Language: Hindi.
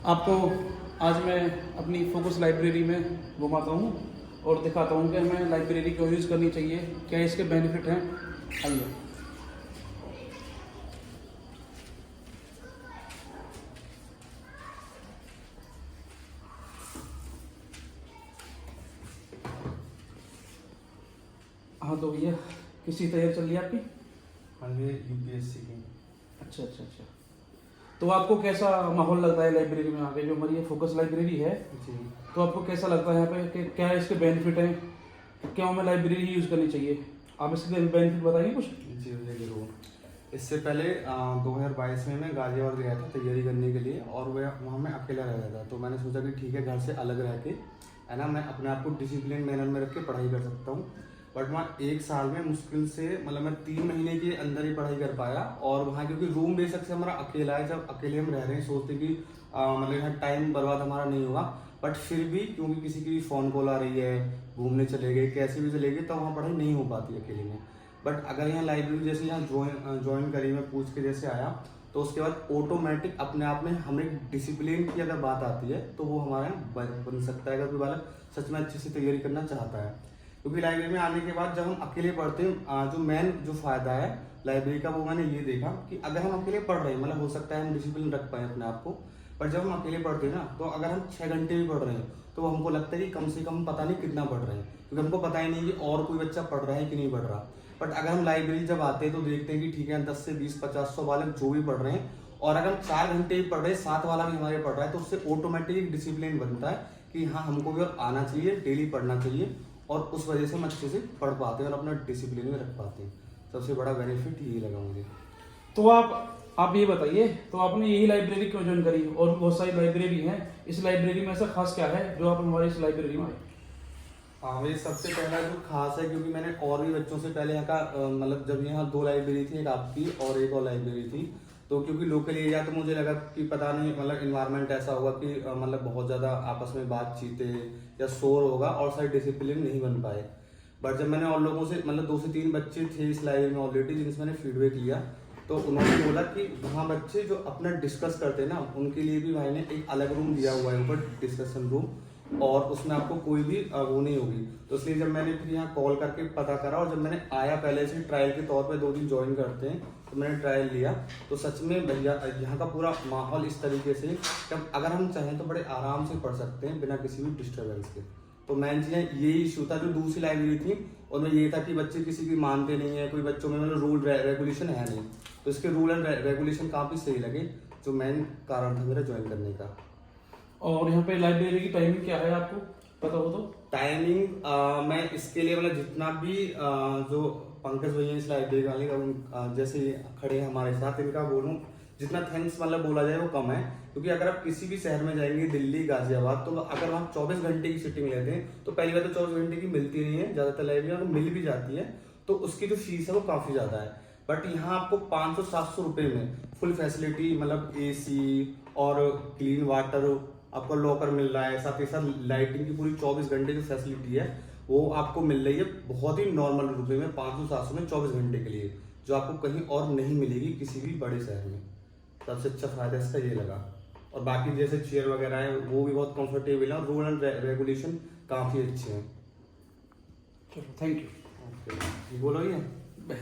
आपको आज मैं अपनी फोकस लाइब्रेरी में घुमाता हूँ और दिखाता हूँ कि हमें लाइब्रेरी क्यों यूज़ करनी चाहिए, क्या इसके बेनिफिट हैं। आइए। हाँ तो भैया, किसी तैयारी चल रही है आपकी? हाँ ये यूपीएससी की। अच्छा अच्छा अच्छा। तो आपको कैसा माहौल लगता है लाइब्रेरी में आके? जो हमारी ये फोकस लाइब्रेरी है, जी। तो आपको कैसा लगता है यहाँ पे कि क्या इसके बेनिफिट हैं, क्यों हमें लाइब्रेरी ही यूज़ करनी चाहिए? आप इसके बेनिफिट बताइए कुछ। जी भैया जरूर। इससे पहले 2022 में मैं गाजियाबाद गया था तैयारी करने के लिए, और वहाँ मैं अकेला रह रहा था। तो मैंने सोचा कि ठीक है, घर से अलग रह के है ना, मैं अपने आप को डिसिप्लिन मैनर में रख के पढ़ाई कर सकता हूँ। बट मैं 1 साल में मुश्किल से मतलब मैं 3 महीने के अंदर ही पढ़ाई कर पाया। और वहाँ क्योंकि रूम बेशक से हमारा अकेला है, जब अकेले हम रह रहे हैं सोचते कि मतलब यहाँ टाइम बर्बाद हमारा नहीं होगा, बट फिर भी क्योंकि किसी की फ़ोन कॉल आ रही है, घूमने चले गए, कैसे भी चले गए, तो वहाँ पढ़ाई नहीं हो पाती अकेले में। बट अगर यहाँ लाइब्रेरी जैसे यहाँ ज्वाइन करी, मैं पूछ के जैसे आया, तो उसके बाद ऑटोमेटिक अपने आप में हमें डिसिप्लिन की अगर बात आती है तो वो हमारे यहाँ बन सकता है, अगर कोई बालक सच में अच्छे से तैयारी करना चाहता है। क्योंकि लाइब्रेरी में आने के बाद जब हम अकेले पढ़ते हैं, जो मेन जो फायदा है लाइब्रेरी का, वो मैंने ये देखा कि अगर हम अकेले पढ़ रहे हैं, मतलब हो सकता है हम डिसिप्लिन रख पाए अपने आप को, पर जब हम अकेले पढ़ते हैं ना, तो अगर हम 6 घंटे भी पढ़ रहे हैं तो हमको लगता है कि कम से कम पता नहीं कितना पढ़ रहे हैं, क्योंकि हमको पता ही नहीं कि और कोई बच्चा पढ़ रहा है कि नहीं पढ़ रहा। बट अगर हम लाइब्रेरी जब आते हैं तो देखते हैं कि ठीक है 10 से 20 50 100 बालक जो भी पढ़ रहे हैं, और अगर हम 4 घंटे भी पढ़ रहे हैं, 7 वाला भी हमारे पढ़ रहा है, तो उससे ऑटोमेटिक डिसिप्लिन बनता है कि हाँ हमको भी और आना चाहिए, डेली पढ़ना चाहिए, और उस वजह से हम अच्छे से पढ़ पाते हैं और अपना डिसिप्लिन में रख पाते हैं। सबसे बड़ा बेनिफिट यही लगा मुझे। तो आप ये बताइए, तो आपने यही लाइब्रेरी क्यों ज्वाइन करी? और बहुत सारी लाइब्रेरी हैं, इस लाइब्रेरी में ऐसा खास क्या है जो आप हमारी इस लाइब्रेरी में आए? हाँ, ये सबसे पहला जो खास है, क्योंकि मैंने और भी बच्चों से पहले यहाँ का मतलब जब यहाँ 2 लाइब्रेरी थी, एक आपकी और एक और लाइब्रेरी थी, तो क्योंकि लोकल एरिया, तो मुझे लगा कि पता नहीं मतलब इन्वायरमेंट ऐसा होगा कि मतलब बहुत ज़्यादा आपस में बातचीत या शोर होगा और सारे डिसिप्लिन नहीं बन पाए। बट जब मैंने और लोगों से मतलब 2 से 3 बच्चे थे इस लाइब्रेरी में ऑलरेडी, जिनसे मैंने फीडबैक लिया, तो उन्होंने बोला कि वहाँ बच्चे जो अपना डिस्कस करते हैं ना, उनके लिए भी भाई ने एक अलग रूम दिया हुआ है ऊपर, डिस्कशन रूम, और उसमें आपको कोई भी वो नहीं होगी। तो इसलिए जब मैंने फिर यहाँ कॉल करके पता करा, और जब मैंने आया, पहले से ट्रायल के तौर पे 2 दिन ज्वाइन करते हैं, तो मैंने ट्रायल लिया, तो सच में भैया यहाँ का पूरा माहौल इस तरीके से कि अगर हम चाहें तो बड़े आराम से पढ़ सकते हैं बिना किसी भी डिस्टर्बेंस के। तो मेन चीज़ यही इशू था। जो दूसरी लाइब्रेरी थी उनमें ये था कि बच्चे किसी की मानते नहीं है, कोई बच्चों में मतलब रूल रेगुलेशन है नहीं, तो इसके रूल एंड रेगुलेशन काफ़ी सही लगे, जो मेन कारण था मेरा ज्वाइन करने का। और यहाँ पे लाइब्रेरी की टाइमिंग क्या है, आपको पता हो तो? टाइमिंग मैं इसके लिए मतलब जितना भी जो पंकज भैया इस लाइब्रेरी वाले का जैसे खड़े हैं हमारे साथ, इनका बोलूँ जितना थैंक्स मतलब बोला जाए वो कम है। क्योंकि अगर आप किसी भी शहर में जाएंगे, दिल्ली गाजियाबाद, तो अगर वहाँ 24 घंटे की सिटिंग लेते हैं, तो पहली बात तो 24 घंटे की मिलती नहीं है ज़्यादातर लाइब्रेरी, अगर मिल भी जाती है तो उसकी जो फीस है वो काफ़ी ज़्यादा है। बट यहाँ आपको 500-700 रुपये में फुल फैसिलिटी, मतलब AC और क्लीन वाटर, आपको लॉकर मिल रहा है, साथ ही साथ लाइटिंग की पूरी 24 घंटे की फैसिलिटी है, वो आपको मिल रही है बहुत ही नॉर्मल रुपए में, 500-700 में 24 घंटे के लिए, जो आपको कहीं और नहीं मिलेगी किसी भी बड़े शहर में। सबसे अच्छा फायदा इसका ये लगा। और बाकी जैसे चेयर वगैरह है वो भी बहुत कंफर्टेबल है, और रूल एंड रेगुलेशन काफ़ी अच्छे हैं। चलो, थैंक यू। ओके, बोलो ये।